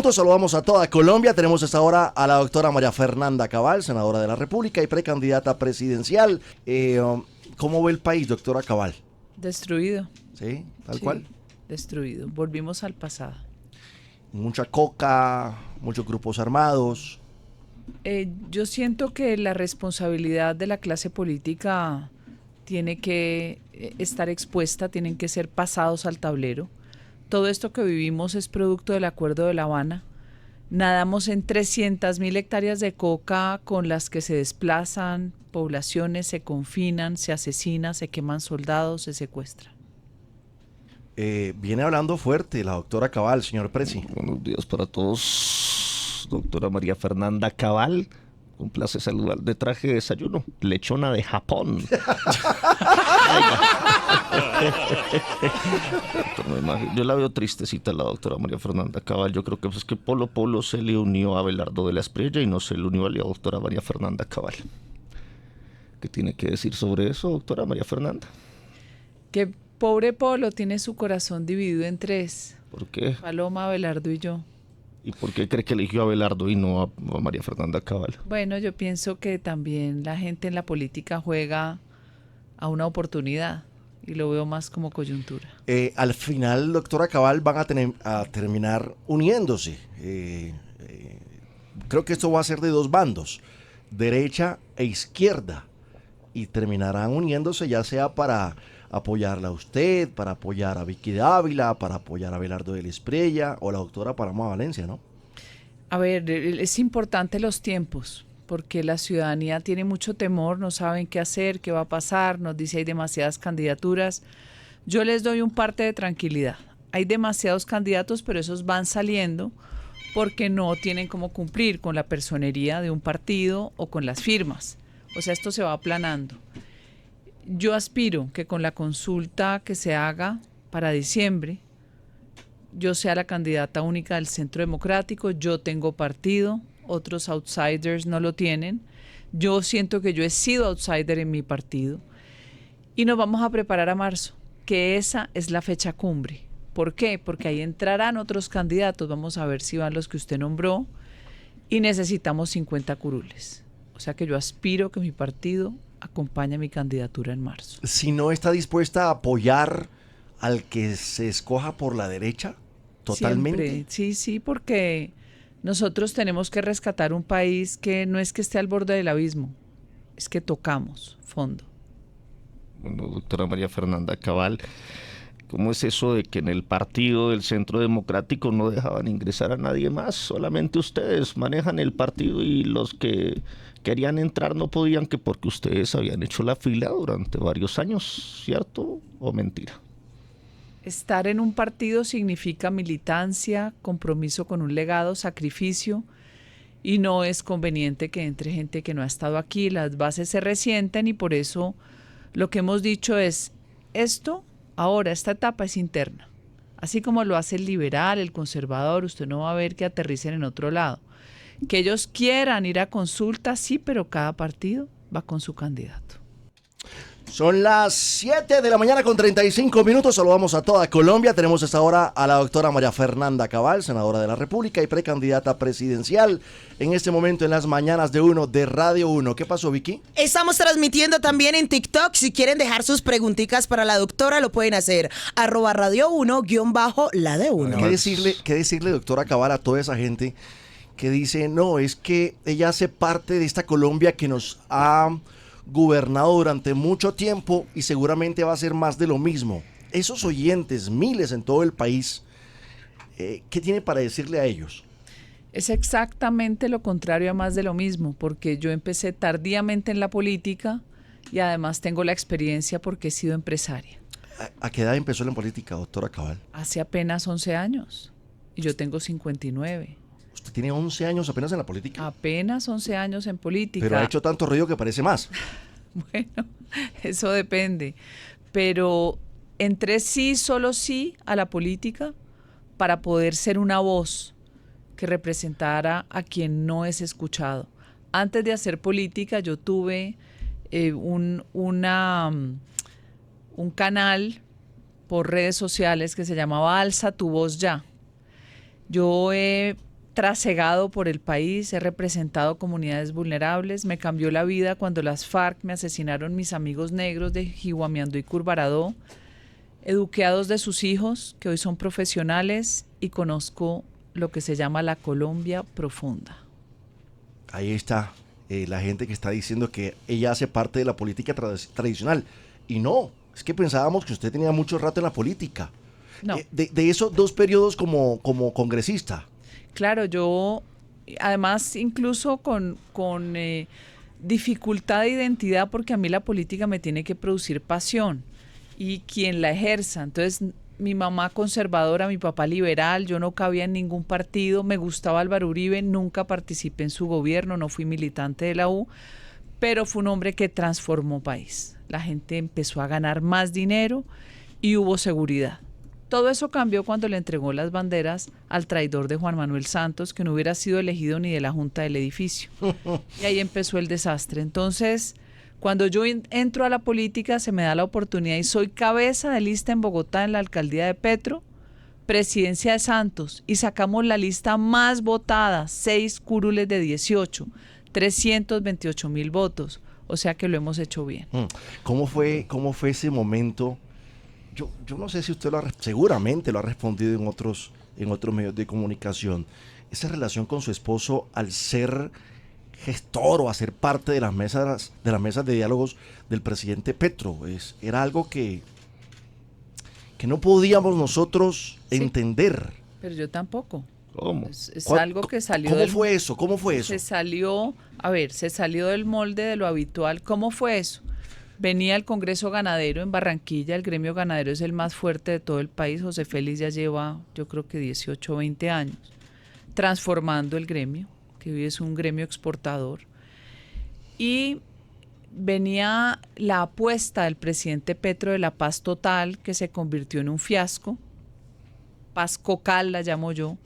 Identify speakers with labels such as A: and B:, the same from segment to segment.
A: Saludamos a toda Colombia. Tenemos esta hora a la doctora María Fernanda Cabal, senadora de la República y precandidata presidencial. ¿Cómo ve el país, doctora Cabal?
B: Destruido.
A: ¿Sí? ¿Tal cual?
B: Destruido. Volvimos al pasado.
A: Mucha coca, muchos grupos armados.
B: Yo siento que la responsabilidad de la clase política tiene que estar expuesta, tienen que ser pasados al tablero. Todo esto que vivimos es producto del Acuerdo de La Habana. Nadamos en 300.000 hectáreas de coca con las que se desplazan poblaciones, se confinan, se asesinan, se queman soldados, se secuestran.
A: Viene hablando fuerte la doctora Cabal, señor Presi.
C: Buenos días para todos, doctora María Fernanda Cabal. Un placer saludar de traje de desayuno, lechona de Japón. Yo la veo tristecita, la doctora María Fernanda Cabal. Yo creo que es que Polo Polo se le unió a Abelardo de la Espriella y no se le unió a la doctora María Fernanda Cabal. ¿Qué tiene que decir sobre eso, doctora María Fernanda?
B: Que pobre Polo tiene su corazón dividido en tres.
C: ¿Por qué?
B: Paloma, Abelardo y yo.
C: ¿Y por qué cree que eligió a Abelardo y no a María Fernanda Cabal?
B: Bueno, yo pienso que también la gente en la política juega a una oportunidad y lo veo más como coyuntura.
A: Al final, doctora Cabal, van a terminar uniéndose. Creo que esto va a ser de dos bandos, derecha e izquierda, y terminarán uniéndose ya sea para apoyarla a usted, para apoyar a Vicky Dávila, para apoyar a Abelardo de la Espriella o la doctora Paloma Valencia, ¿no?
B: A ver, es importante los tiempos, porque la ciudadanía tiene mucho temor, no saben qué hacer, qué va a pasar, nos dice hay demasiadas candidaturas. Yo les doy un parte de tranquilidad. Hay demasiados candidatos, pero esos van saliendo porque no tienen cómo cumplir con la personería de un partido o con las firmas. O sea, esto se va aplanando. Yo aspiro que con la consulta que se haga para diciembre, yo sea la candidata única del Centro Democrático. Yo tengo partido, otros outsiders no lo tienen. Yo siento que yo he sido outsider en mi partido. Y nos vamos a preparar a marzo, que esa es la fecha cumbre. ¿Por qué? Porque ahí entrarán otros candidatos. Vamos a ver si van los que usted nombró. Y necesitamos 50 curules. O sea que yo aspiro que mi partido acompaña mi candidatura en marzo.
A: Si no está dispuesta a apoyar al que se escoja por la derecha, totalmente.
B: Siempre. Sí, porque nosotros tenemos que rescatar un país que no es que esté al borde del abismo, es que tocamos fondo.
C: Bueno, doctora María Fernanda Cabal, ¿cómo es eso de que en el partido del Centro Democrático no dejaban ingresar a nadie más? Solamente ustedes manejan el partido y los que querían entrar no podían, que porque ustedes habían hecho la fila durante varios años, ¿cierto o mentira?
B: Estar en un partido significa militancia, compromiso con un legado, sacrificio, y no es conveniente que entre gente que no ha estado aquí. Las bases se resienten y por eso lo que hemos dicho es, esta etapa es interna. Así como lo hace el liberal, el conservador, usted no va a ver que aterricen en otro lado. Que ellos quieran ir a consulta, sí, pero cada partido va con su candidato.
A: Son las 7 de la mañana con 35 minutos. Saludamos a toda Colombia. Tenemos esta hora a la doctora María Fernanda Cabal, senadora de la República y precandidata presidencial. En este momento en las mañanas de Uno de Radio 1. ¿Qué pasó, Vicky?
D: Estamos transmitiendo también en TikTok. Si quieren dejar sus preguntitas para la doctora, lo pueden hacer. @radio1_la de uno.
A: ¿Qué decirle, doctora Cabal, a toda esa gente que dice, no, es que ella hace parte de esta Colombia que nos ha gobernado durante mucho tiempo y seguramente va a ser más de lo mismo? Esos oyentes, miles en todo el país, ¿qué tiene para decirle a ellos?
B: Es exactamente lo contrario a más de lo mismo, porque yo empecé tardíamente en la política y además tengo la experiencia porque he sido empresaria.
A: ¿A qué edad empezó en política, doctora Cabal?
B: Hace apenas 11 años y yo tengo 59.
A: ¿Usted tiene 11 años apenas en la política?
B: Apenas 11 años en política.
A: Pero ha hecho tanto ruido que parece más.
B: Bueno, eso depende. Pero entré solo sí a la política para poder ser una voz que representara a quien no es escuchado. Antes de hacer política yo tuve un canal por redes sociales que se llamaba Alza tu voz ya. Yo he trasegado por el país, he representado comunidades vulnerables, me cambió la vida cuando las FARC me asesinaron mis amigos negros de Jiguamiandó y Curvaradó, eduqué a 2 de sus hijos, que hoy son profesionales, y conozco lo que se llama la Colombia profunda.
A: Ahí está la gente que está diciendo que ella hace parte de la política tradicional. Y no, es que pensábamos que usted tenía mucho rato en la política.
B: No.
A: De esos 2 periodos como congresista.
B: Claro, yo, además, incluso con dificultad de identidad, porque a mí la política me tiene que producir pasión y quien la ejerza. Entonces, mi mamá conservadora, mi papá liberal, yo no cabía en ningún partido, me gustaba Álvaro Uribe, nunca participé en su gobierno, no fui militante de la U, pero fue un hombre que transformó país. La gente empezó a ganar más dinero y hubo seguridad. Todo eso cambió cuando le entregó las banderas al traidor de Juan Manuel Santos, que no hubiera sido elegido ni de la junta del edificio. Y ahí empezó el desastre. Entonces, cuando yo entro a la política, se me da la oportunidad y soy cabeza de lista en Bogotá en la alcaldía de Petro, presidencia de Santos, y sacamos la lista más votada, 6 curules de 18, 328.000 votos. O sea que lo hemos hecho bien.
A: ¿Cómo fue ese momento? Yo no sé si usted seguramente lo ha respondido en otros medios de comunicación. Esa relación con su esposo al ser gestor o a ser parte de las mesas de diálogos del presidente Petro, era algo que no podíamos nosotros entender.
B: Pero yo tampoco.
C: ¿Cómo?
B: Es algo que salió
A: ¿Cómo fue eso?
B: Se salió del molde de lo habitual. ¿Cómo fue eso? Venía el Congreso Ganadero en Barranquilla, el gremio ganadero es el más fuerte de todo el país. José Félix ya lleva, yo creo que 18 o 20 años, transformando el gremio, que hoy es un gremio exportador. Y venía la apuesta del presidente Petro de la paz total, que se convirtió en un fiasco. Paz cocal la llamo yo,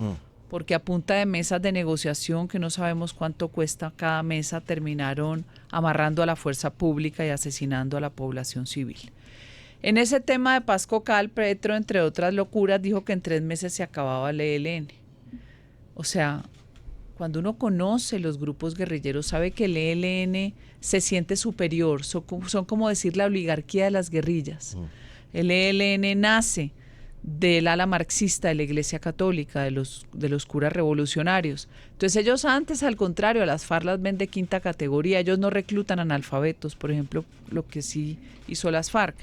B: porque a punta de mesas de negociación, que no sabemos cuánto cuesta cada mesa, terminaron amarrando a la fuerza pública y asesinando a la población civil. En ese tema de paz cocal, Petro, entre otras locuras, dijo que en 3 meses se acababa el ELN. O sea, cuando uno conoce los grupos guerrilleros, sabe que el ELN se siente superior, son como decir la oligarquía de las guerrillas. El ELN nace del ala marxista de la Iglesia Católica, de los curas revolucionarios. Entonces ellos antes, al contrario, a las FARC las ven de 5ª categoría, ellos no reclutan analfabetos, por ejemplo, lo que sí hizo las FARC.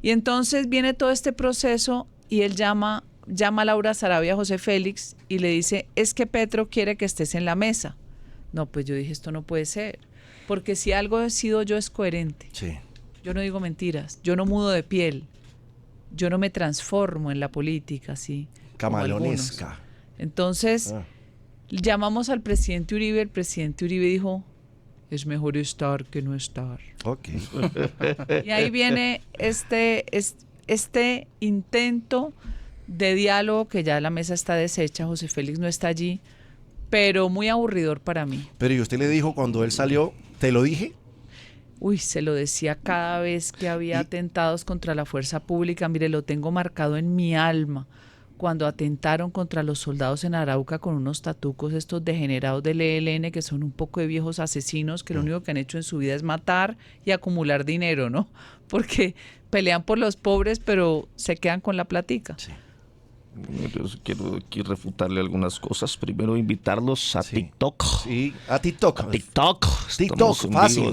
B: Y entonces viene todo este proceso y él llama a Laura Sarabia a José Félix y le dice, es que Petro quiere que estés en la mesa. No, pues yo dije, esto no puede ser, porque si algo he sido yo es coherente.
A: Sí.
B: Yo no digo mentiras, yo no mudo de piel. Yo no me transformo en la política, así.
A: Camaleonesca.
B: Entonces, llamamos al presidente Uribe, el presidente Uribe dijo, es mejor estar que no estar.
A: Ok.
B: Y ahí viene este intento de diálogo, que ya la mesa está deshecha, José Félix no está allí, pero muy aburridor para mí.
A: Pero ¿y usted le dijo cuando él salió, te lo dije?
B: Uy, se lo decía cada vez que había atentados contra la fuerza pública. Mire, lo tengo marcado en mi alma. Cuando atentaron contra los soldados en Arauca con unos tatucos, estos degenerados del ELN, que son un poco de viejos asesinos, que lo único que han hecho en su vida es matar y acumular dinero, ¿no? Porque pelean por los pobres, pero se quedan con la platica.
A: Sí.
C: Yo quiero aquí refutarle algunas cosas. Primero, invitarlos a TikTok.
A: Sí, a TikTok.
C: TikTok,
A: fácil.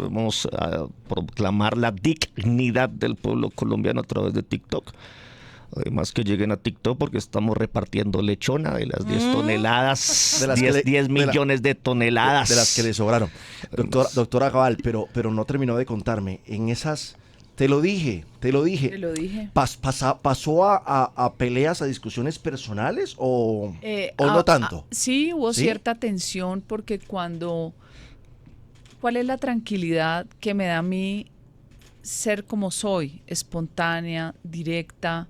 C: Vamos a proclamar la dignidad del pueblo colombiano a través de TikTok. Además que lleguen a TikTok porque estamos repartiendo lechona de las 10 toneladas, 10 millones de toneladas.
A: De las que le sobraron. Doctora Cabal, pero no terminó de contarme. En esas... Te lo dije. ¿Pasó a peleas, a discusiones personales o no tanto?
B: Sí, hubo cierta tensión porque ¿cuál es la tranquilidad que me da a mí ser como soy? Espontánea, directa,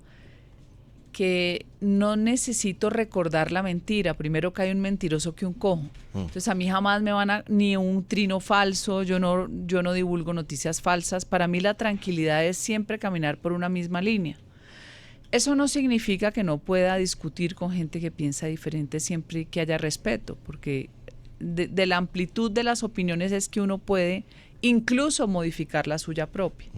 B: que no necesito recordar la mentira. Primero que hay un mentiroso que un cojo. Entonces a mí jamás me van ni un trino falso, yo no divulgo noticias falsas. Para mí la tranquilidad es siempre caminar por una misma línea. Eso no significa que no pueda discutir con gente que piensa diferente siempre que haya respeto, porque de la amplitud de las opiniones es que uno puede incluso modificar la suya propia.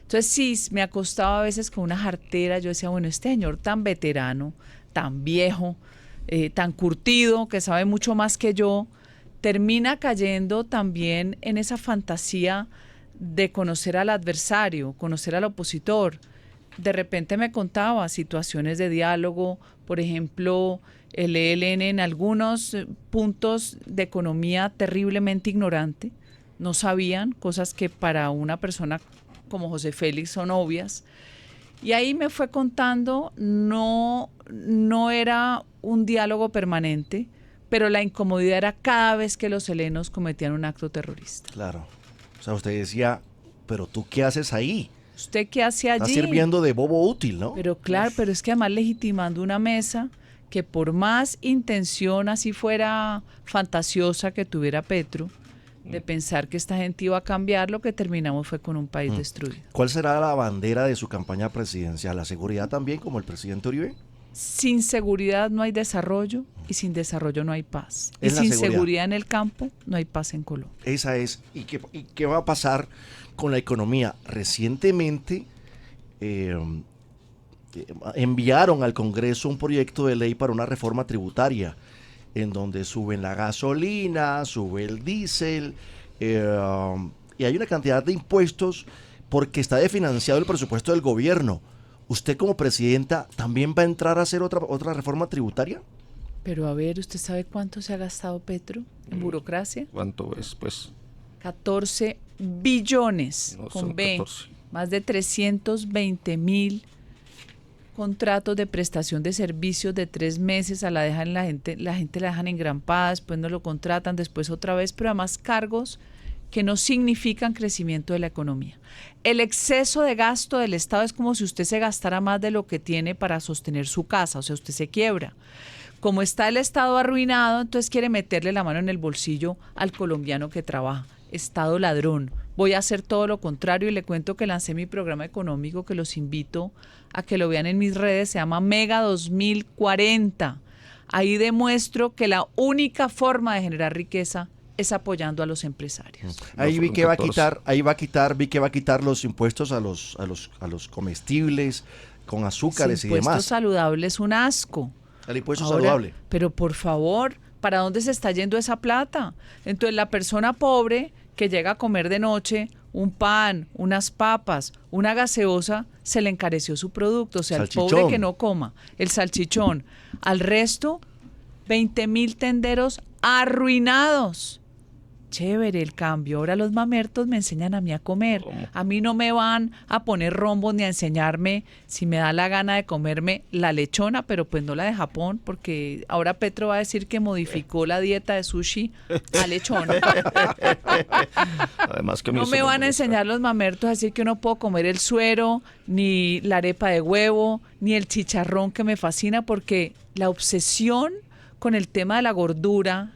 B: Entonces sí, me acostaba a veces con una jartera, yo decía, bueno, este señor tan veterano, tan viejo, tan curtido, que sabe mucho más que yo, termina cayendo también en esa fantasía de conocer al adversario, conocer al opositor. De repente me contaba situaciones de diálogo, por ejemplo, el ELN en algunos puntos de economía terriblemente ignorante, no sabían cosas que para una persona como José Félix son obvias. Y ahí me fue contando, no era un diálogo permanente, pero la incomodidad era cada vez que los helenos cometían un acto terrorista.
A: Claro. O sea, usted decía, pero ¿tú qué haces ahí?
B: ¿Usted qué hace allí?
A: Está sirviendo de bobo útil, ¿no?
B: Pero claro, pero es que además legitimando una mesa que por más intención así fuera fantasiosa que tuviera Petro, de pensar que esta gente iba a cambiar, lo que terminamos fue con un país destruido.
A: ¿Cuál será la bandera de su campaña presidencial? ¿La seguridad también, como el presidente Uribe?
B: Sin seguridad no hay desarrollo y sin desarrollo no hay paz. Y
A: Es la
B: sin
A: seguridad.
B: seguridad en el campo no hay paz en Colombia.
A: Esa es. ¿Y qué va a pasar con la economía? Recientemente enviaron al Congreso un proyecto de ley para una reforma tributaria en donde suben la gasolina, sube el diésel, y hay una cantidad de impuestos porque está desfinanciado el presupuesto del gobierno. ¿Usted como presidenta también va a entrar a hacer otra reforma tributaria?
B: Pero a ver, ¿usted sabe cuánto se ha gastado Petro en burocracia?
C: ¿Cuánto es? Pues
B: 14 billones,
C: no,
B: con
C: son
B: B,
C: 14.
B: más de 320,000 contratos de prestación de servicios de 3 meses, la gente la dejan engrampada, después no lo contratan, después otra vez, pero además cargos que no significan crecimiento de la economía. El exceso de gasto del Estado es como si usted se gastara más de lo que tiene para sostener su casa, o sea, usted se quiebra. Como está el Estado arruinado, entonces quiere meterle la mano en el bolsillo al colombiano que trabaja. Estado ladrón. Voy a hacer todo lo contrario y le cuento que lancé mi programa económico, que los invito a que lo vean en mis redes, se llama Mega 2040. Ahí demuestro que la única forma de generar riqueza es apoyando a los empresarios.
A: Ahí vi que va a quitar los impuestos a los comestibles con azúcares y demás.
B: El impuesto saludable es un asco.
A: El impuesto
B: Ahora,
A: saludable.
B: Pero por favor, ¿para dónde se está yendo esa plata? Entonces la persona pobre que llega a comer de noche un pan, unas papas, una gaseosa, se le encareció su producto. O sea,
A: Salchichón.
B: el pobre que no coma, el salchichón. Al resto, 20,000 tenderos arruinados. Chévere el cambio. Ahora los mamertos me enseñan a mí a comer.
C: ¿Cómo?
B: A mí no me van a poner rombos ni a enseñarme si me da la gana de comerme la lechona, pero pues no la de Japón, porque ahora Petro va a decir que modificó la dieta de sushi a lechona.
C: Además que a mí
B: No
C: eso
B: me van a
C: molesta.
B: enseñar los mamertos a decir que no puedo comer el suero, ni la arepa de huevo, ni el chicharrón que me fascina, porque la obsesión con el tema de la gordura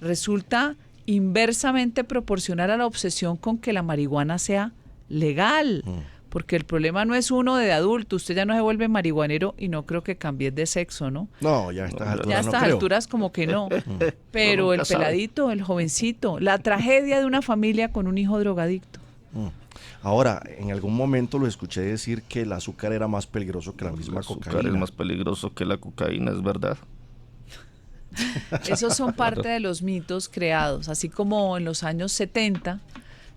B: resulta inversamente proporcional a la obsesión con que la marihuana sea legal. Porque el problema no es uno de adulto, usted ya no se vuelve marihuanero y no creo que cambie de sexo, ¿no?
A: No, ya a estas alturas
B: Ya a
A: no
B: estas
A: creo.
B: alturas como que no. Pero
C: Uno
B: el
C: nunca sabe.
B: peladito, el jovencito, la tragedia de una familia con un hijo drogadicto.
A: Ahora, en algún momento lo escuché decir que el azúcar era más peligroso que la misma
C: El azúcar
A: cocaína.
C: es más peligroso que la cocaína, es verdad.
B: Esos son parte de los mitos creados, así como en los años 70,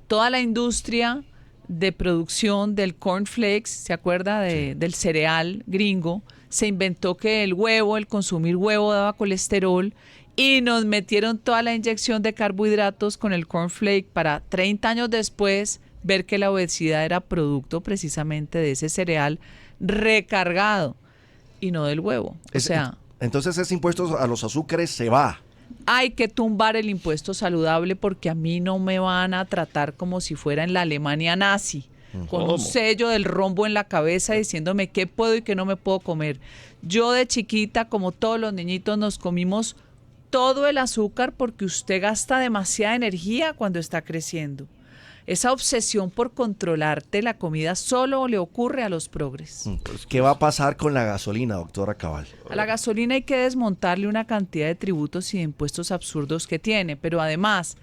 B: toda la industria de producción del cornflakes, ¿se acuerda? Del cereal gringo, se inventó que el huevo, el consumir huevo daba colesterol y nos metieron toda la inyección de carbohidratos con el cornflake para 30 años después ver que la obesidad era producto precisamente de ese cereal recargado y no del huevo. O sea,
A: Entonces ese impuesto a los azúcares se va.
B: hay que tumbar el impuesto saludable porque a mí no me van a tratar como si fuera en la Alemania nazi, con
C: ¿Cómo?
B: un sello del rombo en la cabeza diciéndome qué puedo y qué no me puedo comer. Yo de chiquita, como todos los niñitos, nos comimos todo el azúcar porque usted gasta demasiada energía cuando está creciendo. Esa obsesión por controlarte la comida solo le ocurre a los progres.
A: ¿Qué va a pasar con la gasolina, doctora Cabal?
B: A la gasolina hay que desmontarle una cantidad de tributos y de impuestos absurdos que tiene, pero además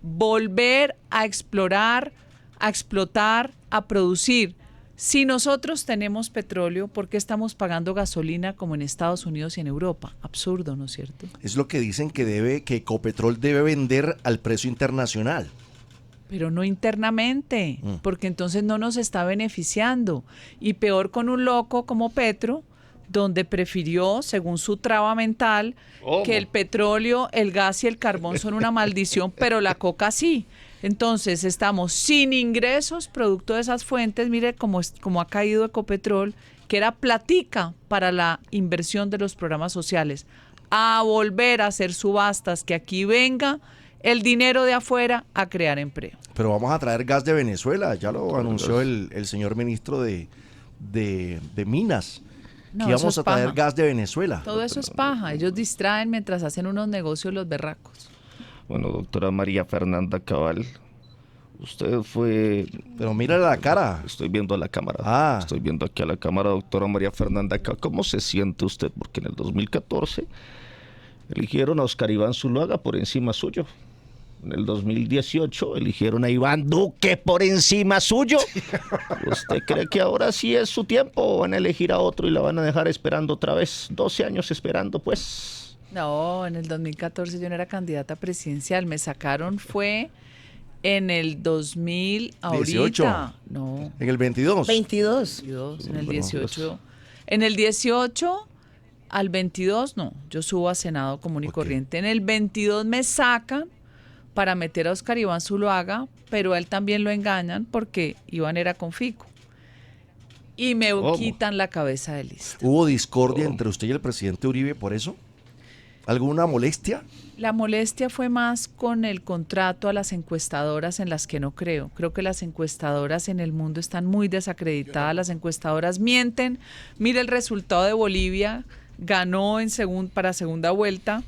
B: volver a explorar, a explotar, a producir. Si nosotros tenemos petróleo, ¿por qué estamos pagando gasolina como en Estados Unidos y en Europa? Absurdo, ¿no es cierto?
A: Es lo que dicen que Ecopetrol debe vender al precio internacional.
B: Pero no internamente, porque entonces no nos está beneficiando. Y peor con un loco como Petro, donde prefirió, según su traba mental, que el petróleo, el gas y el carbón son una maldición, pero la coca sí. Entonces estamos sin ingresos producto de esas fuentes. Mire cómo ha caído Ecopetrol, que era platica para la inversión de los programas sociales, a volver a hacer subastas, que aquí venga el dinero de afuera a crear empleo.
A: Pero vamos a traer gas de Venezuela, ya lo anunció el señor ministro de Minas,
B: No,
A: que íbamos
B: eso
A: a
B: es
A: traer
B: paja.
A: gas de Venezuela.
B: Todo eso es paja. Ellos distraen mientras hacen unos negocios los berracos.
C: Bueno, doctora María Fernanda Cabal, usted fue...
A: Pero mírale la cara.
C: Estoy viendo a la cámara.
A: Ah.
C: Estoy viendo aquí a la cámara, doctora María Fernanda Cabal. ¿Cómo se siente usted? Porque en el 2014 eligieron a Oscar Iván Zuluaga por encima suyo. En el 2018 eligieron a Iván Duque por encima suyo. ¿Usted cree que ahora sí es su tiempo o van a elegir a otro y la van a dejar esperando otra vez? 12 años esperando, pues.
B: No, en el 2014 yo no era candidata presidencial. Me sacaron fue en el 2000, ahorita.
A: 18.
B: No,
A: En el 22.
D: 22.
B: 22, en el
C: Bueno,
B: 18. En el 18 al 22 no, yo subo a Senado común y
A: Ok.
B: corriente. En el 22 me sacan para meter a Oscar Iván Zuluaga, pero a él también lo engañan porque Iván era con Fico. Y me
C: ¿Cómo?
B: quitan la cabeza de lista.
A: ¿Hubo discordia entre usted y el presidente Uribe por eso? ¿Alguna molestia?
B: La molestia fue más con el contrato a las encuestadoras en las que no creo. Creo que las encuestadoras en el mundo están muy desacreditadas. Las encuestadoras mienten. Mire el resultado de Bolivia. Ganó para segunda vuelta.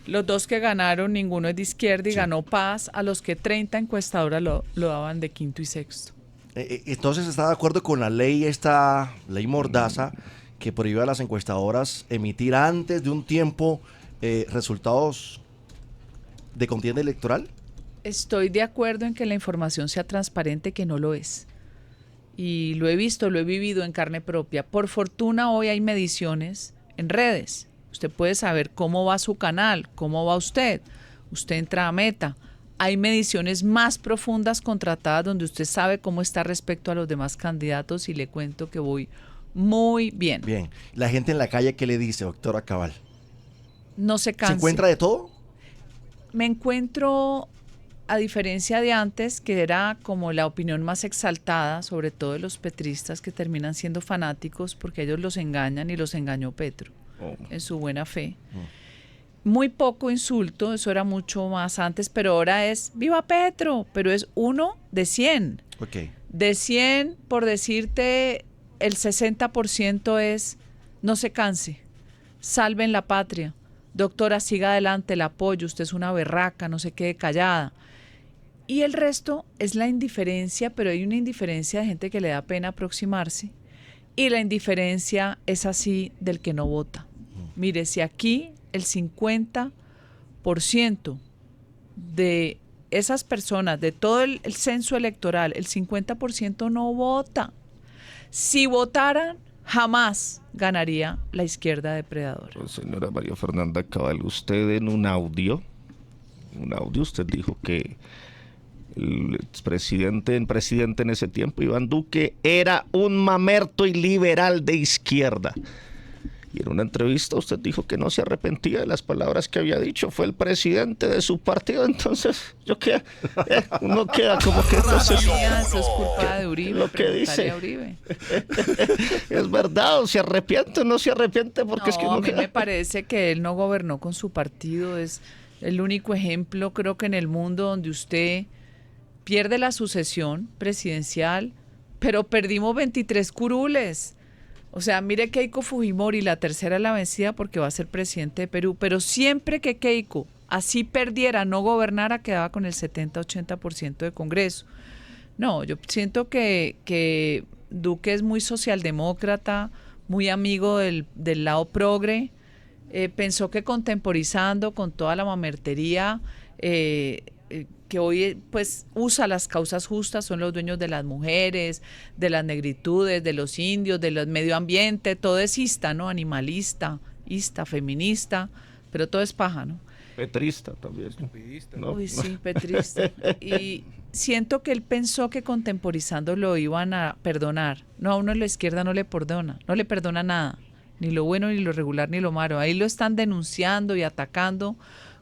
B: Los dos que ganaron, ninguno es de izquierda y
A: Sí.
B: ganó Paz, a los que 30 encuestadoras lo daban de quinto y sexto.
A: Entonces, ¿está de acuerdo con la ley, esta ley Mordaza, que prohíbe a las encuestadoras emitir antes de un tiempo resultados de contienda electoral?
B: Estoy de acuerdo en que la información sea transparente, que no lo es. Y lo he visto, lo he vivido en carne propia. Por fortuna hoy hay mediciones en redes. Usted puede saber cómo va su canal, cómo va usted. Usted entra a Meta. Hay mediciones más profundas contratadas donde usted sabe cómo está respecto a los demás candidatos y le cuento que voy muy bien.
A: Bien. La gente en la calle, ¿qué le dice, doctora Cabal?
B: No se
A: ¿Se
B: canse.
A: encuentra de todo?
B: Me encuentro, a diferencia de antes, que era como la opinión más exaltada, sobre todo de los petristas que terminan siendo fanáticos porque ellos los engañan y los engañó Petro en su buena fe. Muy poco insulto, eso era mucho más antes, pero ahora es ¡viva Petro! Pero es 1 de 100.
A: Ok.
B: De 100, por decirte, el 60% es no se canse, salven la patria. Doctora, siga adelante, la apoyo, usted es una berraca, no se quede callada. Y el resto es la indiferencia, pero hay una indiferencia de gente que le da pena aproximarse. Y la indiferencia es así del que no vota. Mire, si aquí el 50% de esas personas, de todo el censo electoral, el 50% no vota. Si votaran, jamás ganaría la izquierda depredadora.
C: Pues, señora María Fernanda Cabal, usted en un audio usted dijo que el presidente en ese tiempo, Iván Duque, era un mamerto y liberal de izquierda. Y en una entrevista usted dijo que no se arrepentía de las palabras que había dicho. Fue el presidente de su partido, entonces uno queda como que entonces...
B: Eso es culpa de Uribe.
C: Lo que
B: preguntarle
C: dice.
B: a Uribe.
C: Es verdad, o se arrepiente o no se arrepiente, porque es que
B: No,
C: uno
B: a mí
C: queda...
B: me parece que él no gobernó con su partido. Es el único ejemplo, creo que en el mundo donde usted pierde la sucesión presidencial, pero perdimos 23 curules. O sea, mire Keiko Fujimori, la tercera es la vencida porque va a ser presidente de Perú, pero siempre que Keiko así perdiera, no gobernara, quedaba con el 70-80% de Congreso. No, yo siento que Duque es muy socialdemócrata, muy amigo del lado progre. Pensó que contemporizando con toda la mamertería que hoy pues usa las causas justas, son los dueños de las mujeres, de las negritudes, de los indios, del medio ambiente, todo es ista, ¿no? Animalista, ista, feminista, pero todo es paja, ¿no?
C: Petrista también. ¿No?
B: Uy, sí, petrista. Y siento que él pensó que contemporizando lo iban a perdonar. No, a uno de la izquierda no le perdona nada, ni lo bueno, ni lo regular, ni lo malo. Ahí lo están denunciando y atacando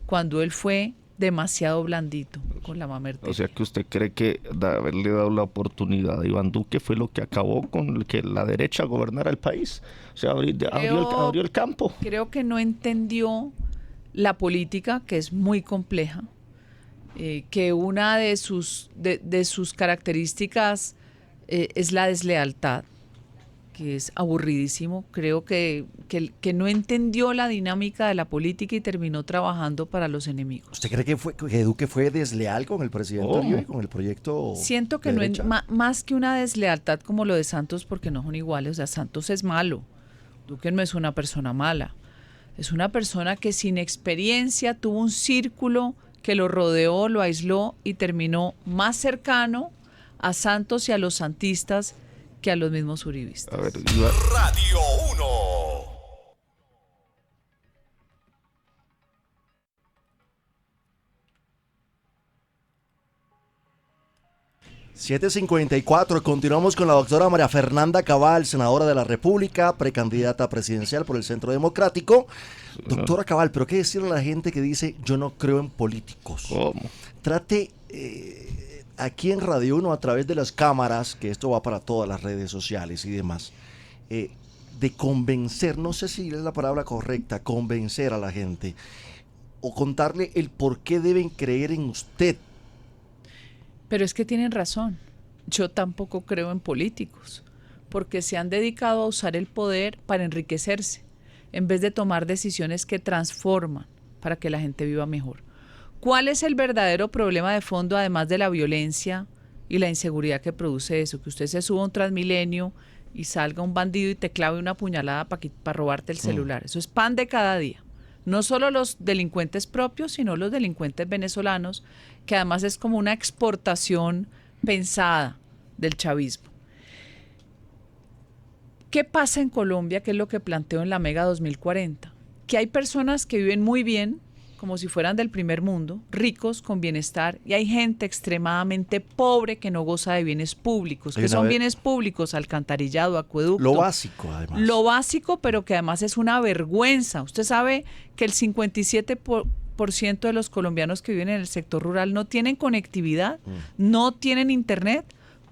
B: cuando él fue demasiado blandito con la mamertería.
C: O sea que usted cree que haberle dado la oportunidad a Iván Duque fue lo que acabó con que la derecha gobernara el país. O sea, abrió el campo.
B: Creo que no entendió la política, que es muy compleja, que una de sus características es la deslealtad, que es aburridísimo. Creo que no entendió la dinámica de la política y terminó trabajando para los enemigos.
A: ¿Usted cree que Duque fue desleal con el presidente Uribe y con el proyecto?
B: Siento que no es más que una deslealtad como lo de Santos, porque no son iguales. O sea, Santos es malo. Duque no es una persona mala. Es una persona que sin experiencia tuvo un círculo que lo rodeó, lo aisló y terminó más cercano a Santos y a los santistas que a los mismos uribistas.
C: A ver,
E: Radio 1.
A: 7:54, continuamos con la doctora María Fernanda Cabal, senadora de la República, precandidata presidencial por el Centro Democrático. Doctora Cabal, pero ¿qué decirle a la gente que dice yo no creo en políticos?
C: ¿cómo?
A: Trate aquí en Radio 1 a través de las cámaras, que esto va para todas las redes sociales y demás, de convencer, no sé si es la palabra correcta, convencer a la gente o contarle el por qué deben creer en usted.
B: Pero es que tienen razón. Yo tampoco creo en políticos, porque se han dedicado a usar el poder para enriquecerse, en vez de tomar decisiones que transforman para que la gente viva mejor. ¿Cuál es el verdadero problema de fondo, además de la violencia y la inseguridad que produce eso? Que usted se suba a un Transmilenio y salga un bandido y te clave una puñalada para robarte el celular. Eso es pan de cada día. No solo los delincuentes propios, sino los delincuentes venezolanos, que además es como una exportación pensada del chavismo. ¿Qué pasa en Colombia? ¿Qué es lo que planteo en la Mega 2040? Que hay personas que viven muy bien, como si fueran del primer mundo, ricos, con bienestar, y hay gente extremadamente pobre que no goza de bienes públicos. ¿Qué son bienes públicos? Alcantarillado, acueducto.
A: Lo básico, además.
B: Lo básico, pero que además es una vergüenza. Usted sabe que el 57% de los colombianos que viven en el sector rural no tienen conectividad, no tienen internet.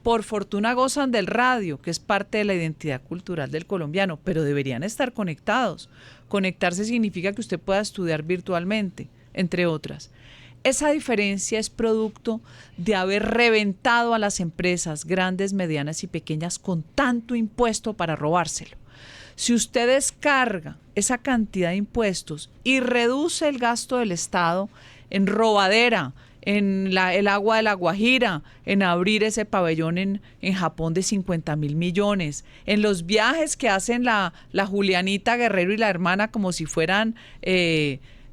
B: Por fortuna gozan del radio, que es parte de la identidad cultural del colombiano, pero deberían estar conectados. Conectarse significa que usted pueda estudiar virtualmente, entre otras. Esa diferencia es producto de haber reventado a las empresas grandes, medianas y pequeñas con tanto impuesto para robárselo. Si usted descarga esa cantidad de impuestos y reduce el gasto del Estado en robadera, en el agua de la Guajira, en abrir ese pabellón en Japón de 50.000 millones, en los viajes que hacen la Julianita Guerrero y la hermana como si fueran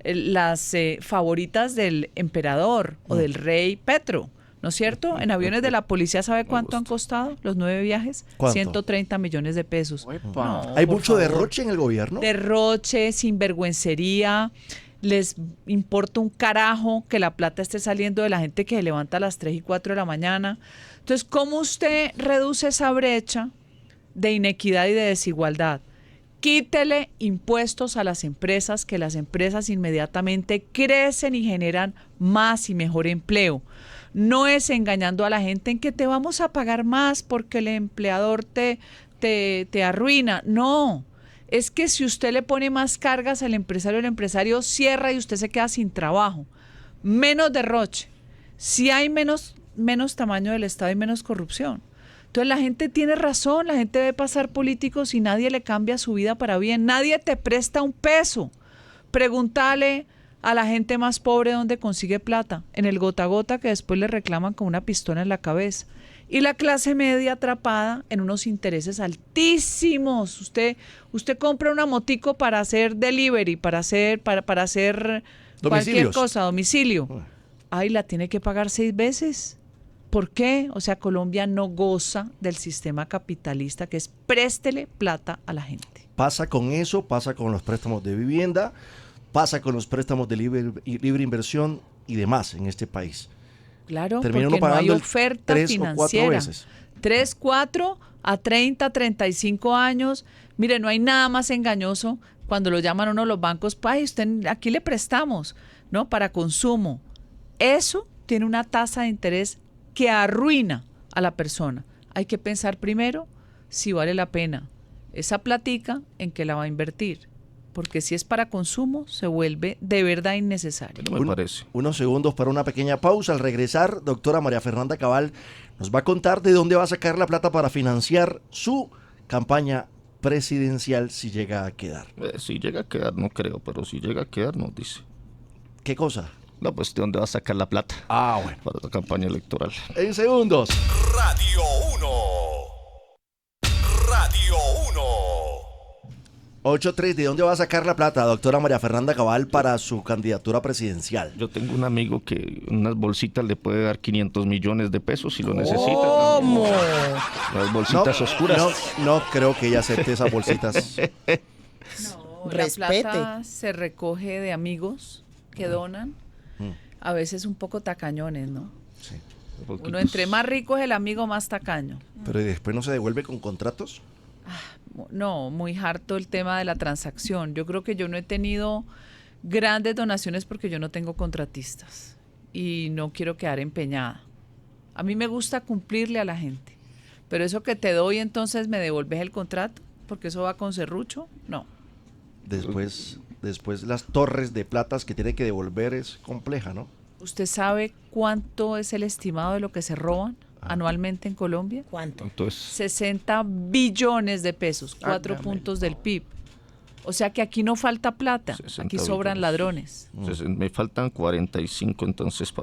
B: las favoritas del emperador o del rey Petro, ¿no es cierto? En aviones de la policía, ¿sabe cuánto han costado los 9 viajes?
A: ¿Cuánto?
B: 130 millones de pesos. No,
A: ¿Hay
B: por
A: mucho
B: favor.
A: derroche en el gobierno?
B: Derroche, sinvergüencería. Les importa un carajo que la plata esté saliendo de la gente que se levanta a las 3 y 4 de la mañana. Entonces, ¿cómo usted reduce esa brecha de inequidad y de desigualdad? Quítele impuestos a las empresas, que las empresas inmediatamente crecen y generan más y mejor empleo. No es engañando a la gente en que te vamos a pagar más porque el empleador te arruina. No. Es que si usted le pone más cargas al empresario, el empresario cierra y usted se queda sin trabajo. Menos derroche. Si hay menos tamaño del Estado y menos corrupción. Entonces la gente tiene razón, la gente debe pasar políticos y nadie le cambia su vida para bien. Nadie te presta un peso. Pregúntale a la gente más pobre dónde consigue plata. En el gota a gota, que después le reclaman con una pistola en la cabeza. Y la clase media atrapada en unos intereses altísimos. Usted compra una motico para hacer delivery, para hacer cualquier
A: Domicilios.
B: cosa, domicilio. Ay, la tiene que pagar 6 veces. ¿Por qué? O sea, Colombia no goza del sistema capitalista que es préstele plata a la gente.
A: Pasa con eso, pasa con los préstamos de vivienda, pasa con los préstamos de libre inversión y demás en este país.
B: Claro,
A: Termina
B: porque
A: uno
B: no hay
A: pagando el
B: oferta
A: 3 o 4
B: financiera.
A: veces.
B: 3, 4 a 30, 35 años. Mire, no hay nada más engañoso cuando lo llaman a uno los bancos, usted aquí le prestamos, ¿no? Para consumo. Eso tiene una tasa de interés que arruina a la persona. Hay que pensar primero si vale la pena esa platica en que la va a invertir. Porque si es para consumo, se vuelve de verdad innecesario.
C: No me parece.
A: Unos segundos para una pequeña pausa. Al regresar, doctora María Fernanda Cabal nos va a contar de dónde va a sacar la plata para financiar su campaña presidencial si llega a quedar.
C: Si llega a quedar, no creo, pero si llega a quedar, nos dice.
A: ¿Qué cosa?
C: No, pues de dónde va a sacar la plata
A: Bueno.
C: para la campaña electoral.
A: En segundos.
E: Radio 1. Radio 1.
A: 8-3, ¿de dónde va a sacar la plata, doctora María Fernanda Cabal, para su candidatura presidencial?
C: Yo tengo un amigo que unas bolsitas le puede dar 500 millones de pesos si lo necesita.
D: ¿Cómo?
C: Las bolsitas oscuras.
A: No creo que ella acepte esas bolsitas.
B: No,
D: Respete.
B: la plata se recoge de amigos que donan, a veces un poco tacañones, ¿no?
A: Sí.
B: Uno entre más rico es el amigo, más tacaño.
A: Pero ¿y después no se devuelve con contratos?
B: No, muy harto el tema de la transacción. Yo creo que yo no he tenido grandes donaciones porque yo no tengo contratistas y no quiero quedar empeñada. A mí me gusta cumplirle a la gente, pero eso que te doy entonces me devuelves el contrato porque eso va con serrucho, no.
A: Después las torres de platas que tiene que devolver es compleja, ¿no?
B: ¿Usted sabe cuánto es el estimado de lo que se roban anualmente en Colombia?
D: ¿Cuánto?
C: Entonces,
B: 60 billones de pesos, 4 puntos del PIB. O sea que aquí no falta plata,
C: 60
B: aquí sobran
C: billones.
B: ladrones.
C: me faltan 45 entonces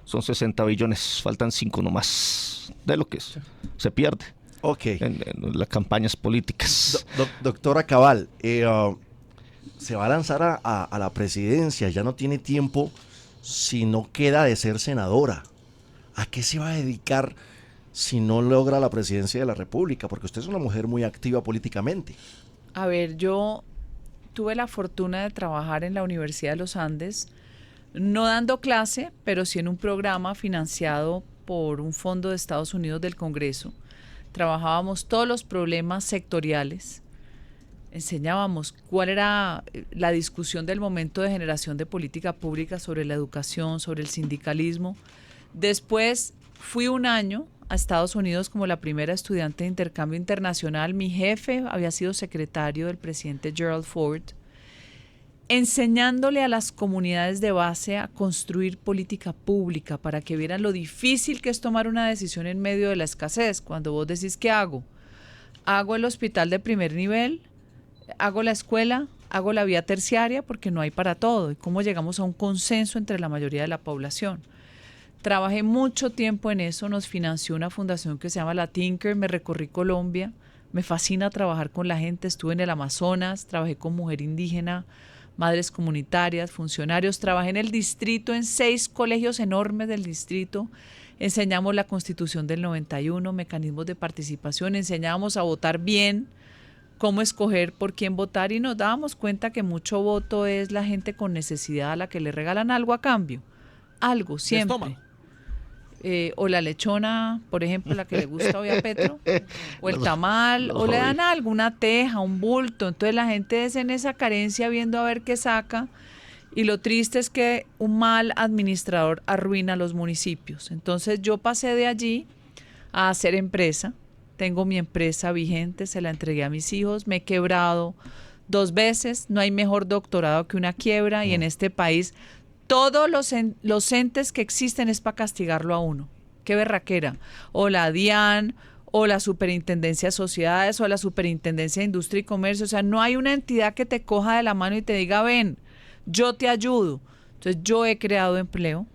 C: son 60 billones, faltan 5 nomás de lo que se pierde
A: Ok.
C: en las campañas políticas.
A: Doctora Cabal, se va a lanzar a la presidencia, ya no tiene tiempo si no queda de ser senadora. ¿A qué se va a dedicar si no logra la presidencia de la República? Porque usted es una mujer muy activa políticamente.
B: A ver, yo tuve la fortuna de trabajar en la Universidad de los Andes, no dando clase, pero sí en un programa financiado por un fondo de Estados Unidos del Congreso. Trabajábamos todos los problemas sectoriales, enseñábamos cuál era la discusión del momento de generación de política pública sobre la educación, sobre el sindicalismo. Después fui un año a Estados Unidos como la primera estudiante de intercambio internacional. Mi jefe había sido secretario del presidente Gerald Ford, enseñándole a las comunidades de base a construir política pública para que vieran lo difícil que es tomar una decisión en medio de la escasez. Cuando vos decís, ¿qué hago? Hago el hospital de primer nivel, hago la escuela, hago la vía terciaria, porque no hay para todo. ¿Y cómo llegamos a un consenso entre la mayoría de la población? Trabajé mucho tiempo en eso, nos financió una fundación que se llama La Tinker, me recorrí Colombia, me fascina trabajar con la gente, estuve en el Amazonas, trabajé con mujer indígena, madres comunitarias, funcionarios, trabajé en el distrito, en 6 colegios enormes del distrito, enseñamos la Constitución del 91, mecanismos de participación, enseñábamos a votar bien, cómo escoger por quién votar y nos dábamos cuenta que mucho voto es la gente con necesidad a la que le regalan algo a cambio, algo siempre. O la lechona, por ejemplo, la que le gusta hoy a Petro, o el tamal, o le dan algo, una teja, un bulto. Entonces la gente es en esa carencia viendo a ver qué saca, y lo triste es que un mal administrador arruina los municipios. Entonces yo pasé de allí a hacer empresa, tengo mi empresa vigente, se la entregué a mis hijos, me he quebrado 2 veces, no hay mejor doctorado que una quiebra, y en este país todos los entes que existen es para castigarlo a uno. Qué berraquera. O la DIAN, o la Superintendencia de Sociedades, o la Superintendencia de Industria y Comercio. O sea, no hay una entidad que te coja de la mano y te diga, ven, yo te ayudo. Entonces, yo he creado empleo.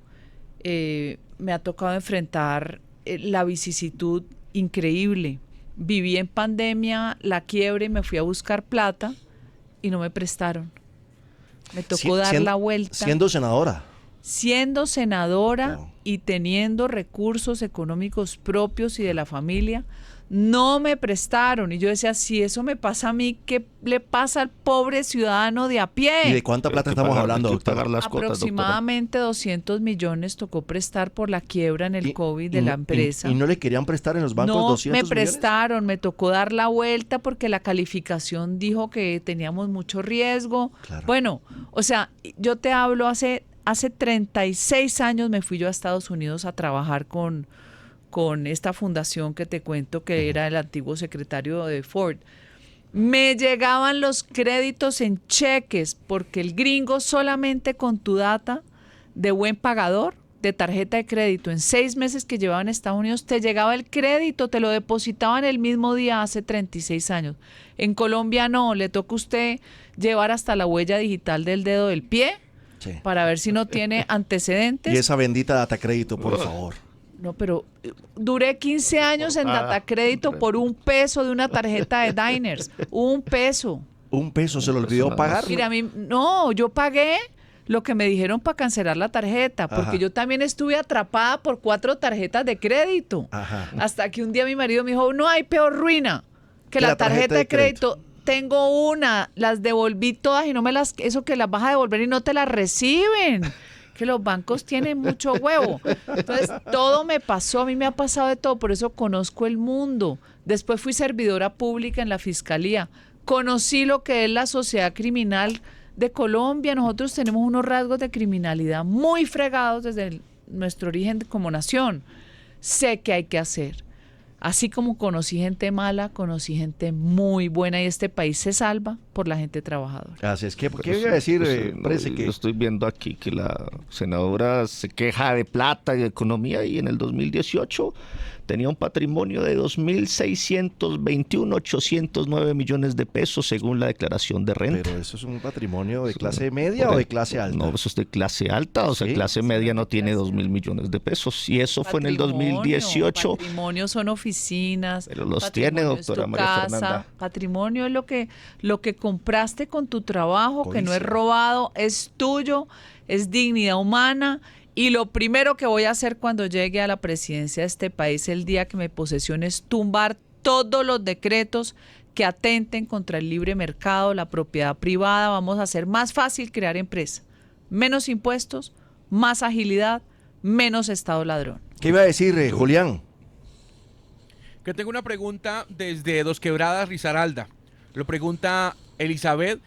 B: Me ha tocado enfrentar la vicisitud increíble. Viví en pandemia, la quiebra y me fui a buscar plata y no me prestaron. Me tocó dar la vuelta.
A: Siendo senadora.
B: Siendo senadora
A: Wow.
B: y teniendo recursos económicos propios y de la familia, no me prestaron. Y yo decía, si eso me pasa a mí, ¿qué le pasa al pobre ciudadano de a pie?
A: ¿Y de cuánta plata estamos hablando, doctora?
C: pagar las cuotas, doctora.
B: Aproximadamente 200 millones tocó prestar por la quiebra en el COVID de la empresa.
A: ¿Y no le querían prestar en los bancos
B: No
A: 200
B: me
A: millones?
B: prestaron, me tocó dar la vuelta porque la calificación dijo que teníamos mucho riesgo.
A: Claro.
B: Bueno, o sea, yo te hablo hace 36 años me fui yo a Estados Unidos a trabajar con esta fundación que te cuento que era el antiguo secretario de Ford. Me llegaban los créditos en cheques porque el gringo solamente con tu data de buen pagador de tarjeta de crédito en 6 meses que llevaba en Estados Unidos te llegaba el crédito, te lo depositaban el mismo día hace 36 años. En Colombia no, le toca a usted llevar hasta la huella digital del dedo del pie
A: Sí.
B: para ver si no tiene antecedentes.
A: Y esa bendita data crédito, por favor.
B: No, pero duré 15 años en Datacrédito por $1 de una tarjeta de Diners. $1.
A: $1 se le olvidó pagar.
B: Mira, a mí, no, yo pagué lo que me dijeron para cancelar la tarjeta, porque
A: Ajá.
B: yo también estuve atrapada por 4 tarjetas de crédito.
A: Ajá.
B: Hasta que un día mi marido me dijo, no hay peor ruina que la tarjeta de crédito. Tengo una, las devolví todas y no me las, eso que las vas a devolver y no te las reciben. Que los bancos tienen mucho huevo. Entonces, todo me pasó, a mí me ha pasado de todo, por eso conozco el mundo. Después fui servidora pública en la fiscalía. Conocí lo que es la sociedad criminal de Colombia. Nosotros tenemos unos rasgos de criminalidad muy fregados desde nuestro origen como nación. Sé que hay que hacer. Así como conocí gente mala, conocí gente muy buena y este país se salva por la gente trabajadora.
A: Así es que, ¿qué iba a decir? Parece que
C: Yo estoy viendo aquí que la senadora se queja de plata y de economía y en el 2018 tenía un patrimonio de 2.621.809 millones de pesos según la declaración de renta.
A: Pero eso es un patrimonio de clase media o de clase alta.
C: No, eso es de clase alta, o sea,
A: Sí,
C: clase media no tiene 2.000 millones de pesos. Y eso fue en el
B: Patrimonio,
C: 2018.
B: Patrimonio son oficinas.
C: Pero los
B: patrimonio
C: tiene,
B: es tu
C: doctora María
B: casa,
C: Fernanda.
B: Patrimonio es lo que compraste con tu trabajo, que no es
A: Codicia.
B: robado, es tuyo, es dignidad humana. Y lo primero que voy a hacer cuando llegue a la presidencia de este país el día que me posesione es tumbar todos los decretos que atenten contra el libre mercado, la propiedad privada. Vamos a hacer más fácil crear empresa. Menos impuestos, más agilidad, menos Estado ladrón.
A: ¿Qué iba a decir, Julián?
F: Que tengo una pregunta desde Dos Quebradas, Risaralda. Lo pregunta Elizabeth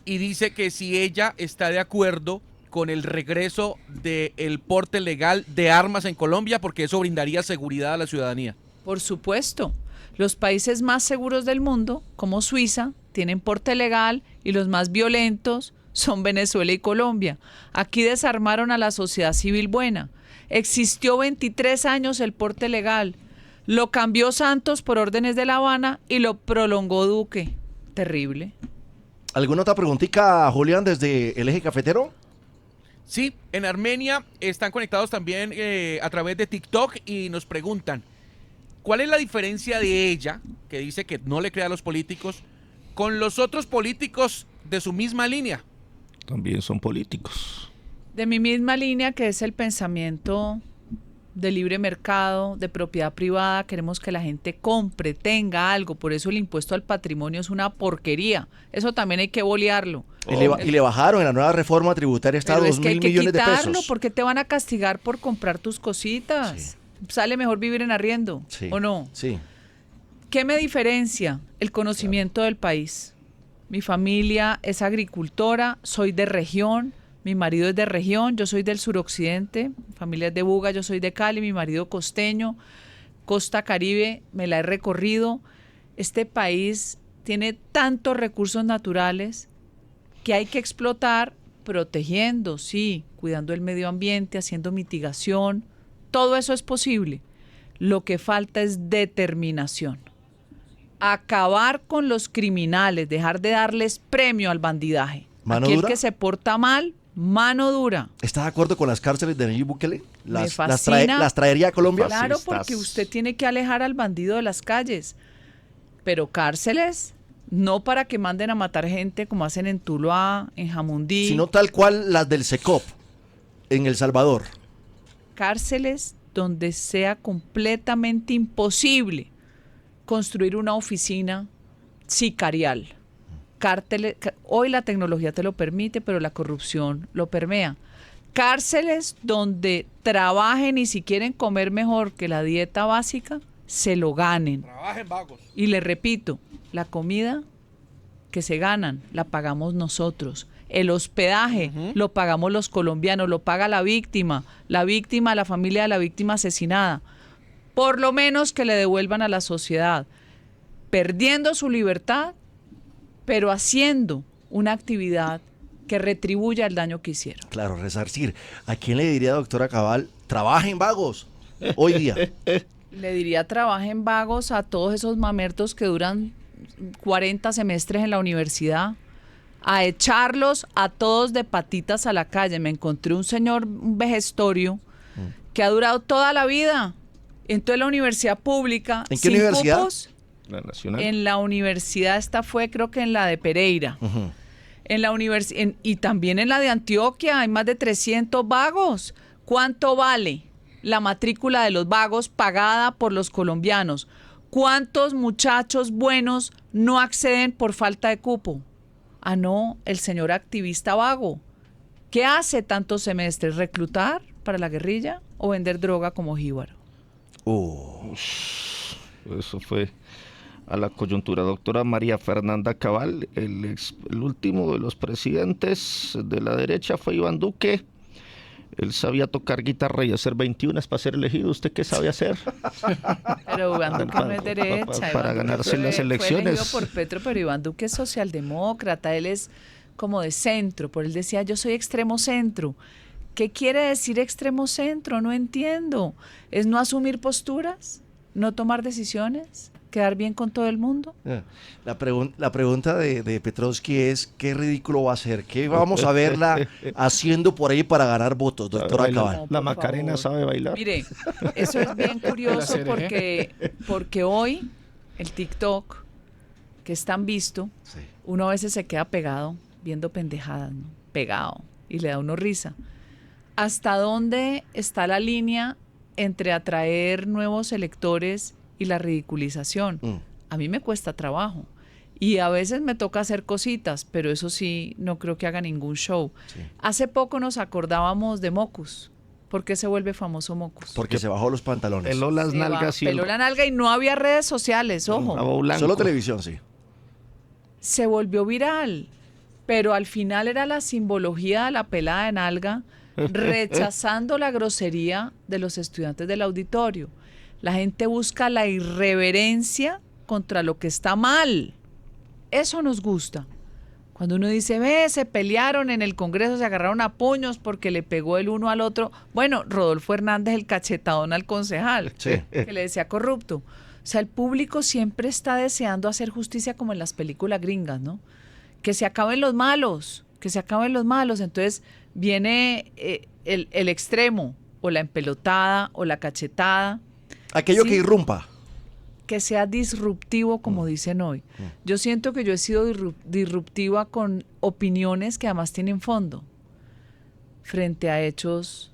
F: y dice que si ella está de acuerdo con el regreso del porte legal de armas en Colombia, porque eso brindaría seguridad a la ciudadanía.
B: Por supuesto. Los países más seguros del mundo, como Suiza, tienen porte legal y los más violentos son Venezuela y Colombia. Aquí desarmaron a la sociedad civil buena. Existió 23 años el porte legal. Lo cambió Santos por órdenes de La Habana y lo prolongó Duque. Terrible.
A: ¿Alguna otra preguntita, Julián, desde el eje cafetero?
F: Sí, en Armenia están conectados también a través de TikTok y nos preguntan, ¿cuál es la diferencia de ella, que dice que no le cree a los políticos, con los otros políticos de su misma línea?
C: También son políticos.
B: De mi misma línea, que es el pensamiento de libre mercado, de propiedad privada, queremos que la gente compre, tenga algo, por eso el impuesto al patrimonio es una porquería, eso también hay que bolearlo.
A: Y le bajaron en la nueva reforma tributaria hasta
B: Pero
A: 2.000
B: es que hay que
A: millones de
B: quitarlo,
A: pesos.
B: porque te van a castigar por comprar tus cositas.
A: Sí.
B: Sale mejor vivir en arriendo,
A: Sí,
B: ¿o no?
A: Sí.
B: ¿Qué me diferencia? El conocimiento del país. Mi familia es agricultora, soy de región, mi marido es de región, yo soy del suroccidente, mi familia es de Buga, yo soy de Cali, mi marido costeño, costa caribe, me la he recorrido. Este país tiene tantos recursos naturales que hay que explotar protegiendo, sí, cuidando el medio ambiente, haciendo mitigación, todo eso es posible. Lo que falta es determinación. Acabar con los criminales, dejar de darles premio al bandidaje.
A: ¿Mano
B: Aquel
A: dura?
B: que se porta mal mano dura.
A: ¿Está de acuerdo con las cárceles de Nayib Bukele?
B: Me fascina.
A: ¿Las traería a Colombia?
B: Claro,
C: Sí,
B: porque
C: estás-
B: usted tiene que alejar al bandido de las calles. Pero cárceles, no para que manden a matar gente como hacen en Tuluá, en Jamundí.
A: Sino tal cual las del SECOP en El Salvador.
B: Cárceles donde sea completamente imposible construir una oficina sicarial. Hoy la tecnología te lo permite, pero la corrupción lo permea. Cárceles donde trabajen y si quieren comer mejor que la dieta básica, se lo ganen.
F: Trabajen vagos.
B: Y le repito, la comida que se ganan la pagamos nosotros. El hospedaje lo pagamos los colombianos, lo paga la víctima, la familia de la víctima asesinada. Por lo menos que le devuelvan a la sociedad, perdiendo su libertad, pero haciendo una actividad que retribuya el daño que hicieron.
A: Claro, resarcir. ¿A quién le diría, doctora Cabal, trabajen vagos hoy día?
B: Le diría trabajen vagos a todos esos mamertos que duran 40 semestres en la universidad, a echarlos a todos de patitas a la calle. Me encontré un vejestorio que ha durado toda la vida. Entonces la universidad pública,
A: ¿En qué
B: sin
A: universidad?
B: cupos,
C: La Nacional.
B: en la universidad, esta fue creo que en la de Pereira.
A: Ujú.
B: En la y también en la de Antioquia hay más de 300 vagos. ¿Cuánto vale la matrícula de los vagos pagada por los colombianos? ¿Cuántos muchachos buenos no acceden por falta de cupo? Ah, no, el señor activista vago. ¿Qué hace tantos semestres? ¿Reclutar para la guerrilla o vender droga como jíbaro?
C: Eso fue a la coyuntura. Doctora María Fernanda Cabal, el último de los presidentes de la derecha fue Iván Duque. Él sabía tocar guitarra y hacer 21 para ser elegido. ¿Usted qué sabe hacer?
B: Pero Iván Duque no es derecha.
C: Para
B: Iván Duque
C: ganarse las
B: fue
C: elecciones.
B: elegido por Petro, pero Iván Duque es socialdemócrata, él es como de centro, por él decía yo soy extremo centro. ¿Qué quiere decir extremo centro? No entiendo. ¿Es no asumir posturas? ¿No tomar decisiones? ¿Quedar bien con todo el mundo?
A: La pregunta de Petrovsky es, ¿qué ridículo va a hacer? ¿Qué vamos a verla haciendo por ahí para ganar votos, doctora
C: Bailar.
A: Cabal?
B: No,
C: La
B: por
C: Macarena
B: favor.
C: sabe bailar.
B: Mire, eso es bien curioso porque hoy el TikTok, que es tan visto,
A: Sí.
B: uno a veces se queda pegado viendo pendejadas, ¿no? Pegado, y le da uno risa. ¿Hasta dónde está la línea entre atraer nuevos electores y la ridiculización? A mí me cuesta trabajo y a veces me toca hacer cositas, pero eso sí, no creo que haga ningún show.
A: Sí.
B: Hace poco nos acordábamos de Mocus. ¿Por qué se vuelve famoso Mocus?
A: Porque se bajó los pantalones.
C: Peló las
B: Se va-
C: nalgas y
B: peló la nalga y no había redes sociales, ojo.
C: rabo blanco.
A: Solo televisión, sí.
B: Se volvió viral, pero al final era la simbología de la pelada de nalga rechazando la grosería de los estudiantes del auditorio. La gente busca la irreverencia contra lo que está mal. Eso nos gusta. Cuando uno dice, ve, se pelearon en el Congreso, se agarraron a puños porque le pegó el uno al otro. Bueno, Rodolfo Hernández, el cachetadón al concejal,
A: Sí.
B: que le decía corrupto. O sea, el público siempre está deseando hacer justicia como en las películas gringas, ¿no? Que se acaben los malos, que se acaben los malos. Entonces viene el extremo, o la empelotada, o la cachetada.
A: Aquello
B: Sí.
A: que irrumpa.
B: Que sea disruptivo, como dicen hoy. Yo siento que yo he sido disruptiva con opiniones que además tienen fondo frente a hechos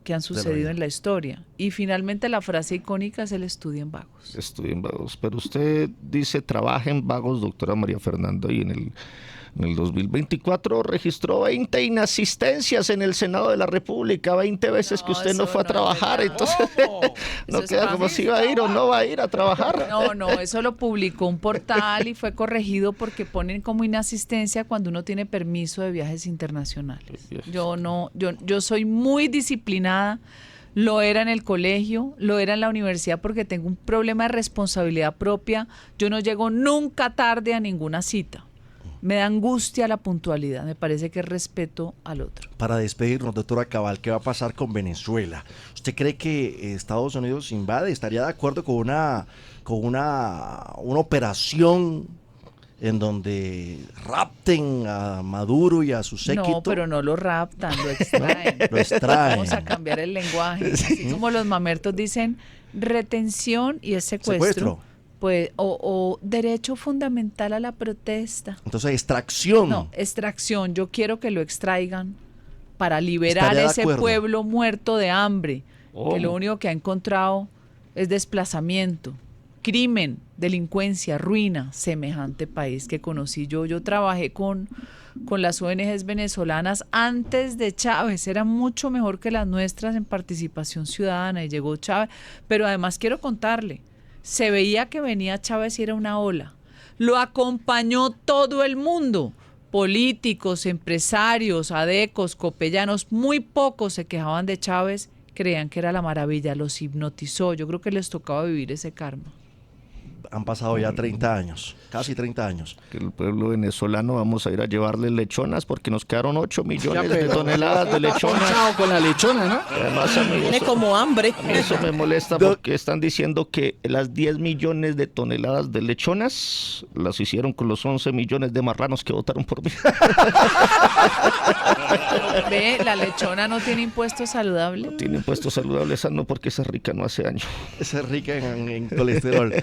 B: que han sucedido
A: vida.
B: en la historia. Y finalmente la frase icónica es el estudio en vagos.
C: Estudien vagos. Pero usted dice trabajen vagos, doctora María Fernanda, y en el 2024 registró 20 inasistencias en el Senado de la República, 20 veces que
B: No,
C: usted no
B: eso
C: fue a
B: no es
C: trabajar,
B: verdad.
C: entonces
F: ¿Cómo?
C: no
B: Eso es
C: queda como si iba a ir o no va a ir a trabajar.
B: No, eso lo publicó un portal y fue corregido porque ponen como inasistencia cuando uno tiene permiso de viajes internacionales. Yo soy muy disciplinada, lo era en el colegio, lo era en la universidad porque tengo un problema de responsabilidad propia. Yo no llego nunca tarde a ninguna cita. Me da angustia la puntualidad, me parece que es respeto al otro.
A: Para despedirnos, doctora Cabal, ¿qué va a pasar con Venezuela? ¿Usted cree que Estados Unidos invade? ¿Estaría de acuerdo con una operación en donde rapten a Maduro y a su séquito.
B: No, pero no lo raptan, lo extraen.
A: Lo extraen.
B: Vamos a cambiar el lenguaje. Así como los mamertos dicen retención y es secuestro. Pues, o derecho fundamental a la protesta.
A: Entonces, extracción.
B: No, extracción. Yo quiero que lo extraigan para liberar
A: Estaría de
B: ese
A: acuerdo.
B: pueblo muerto de hambre,
C: Oh.
B: que lo único que ha encontrado es desplazamiento, crimen, delincuencia, ruina, semejante país que conocí yo. Yo trabajé con las ONGs venezolanas antes de Chávez, era mucho mejor que las nuestras en participación ciudadana y llegó Chávez, pero además quiero contarle, se veía que venía Chávez y era una ola. Lo acompañó todo el mundo, políticos, empresarios, adecos, copellanos, muy pocos se quejaban de Chávez, creían que era la maravilla, los hipnotizó. Yo creo que les tocaba vivir ese karma.
A: Han pasado ya 30 años, casi 30 años.
C: Que el pueblo venezolano vamos a ir a llevarle lechonas porque nos quedaron 8 millones de toneladas de lechonas.
G: Chao con la lechona, ¿no?
C: Además, a mí
D: Tiene como hambre.
C: eso me molesta porque están diciendo que las 10 millones de toneladas de lechonas las hicieron con los 11 millones de marranos que votaron por mí.
B: Ve, la lechona no tiene impuesto saludable.
C: Tiene impuestos saludables, esa no, porque esa rica no hace daño.
A: Esa es rica en colesterol.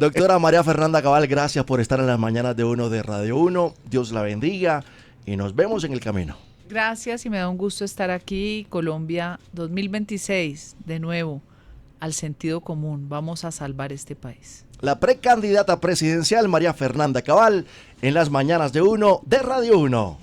A: Doctora María Fernanda Cabal, gracias por estar en las mañanas de Uno de Radio 1. Dios la bendiga y nos vemos en el camino.
B: Gracias y me da un gusto estar aquí. Colombia 2026, de nuevo, al sentido común. Vamos a salvar este país.
A: La precandidata presidencial María Fernanda Cabal en las mañanas de Uno de Radio 1.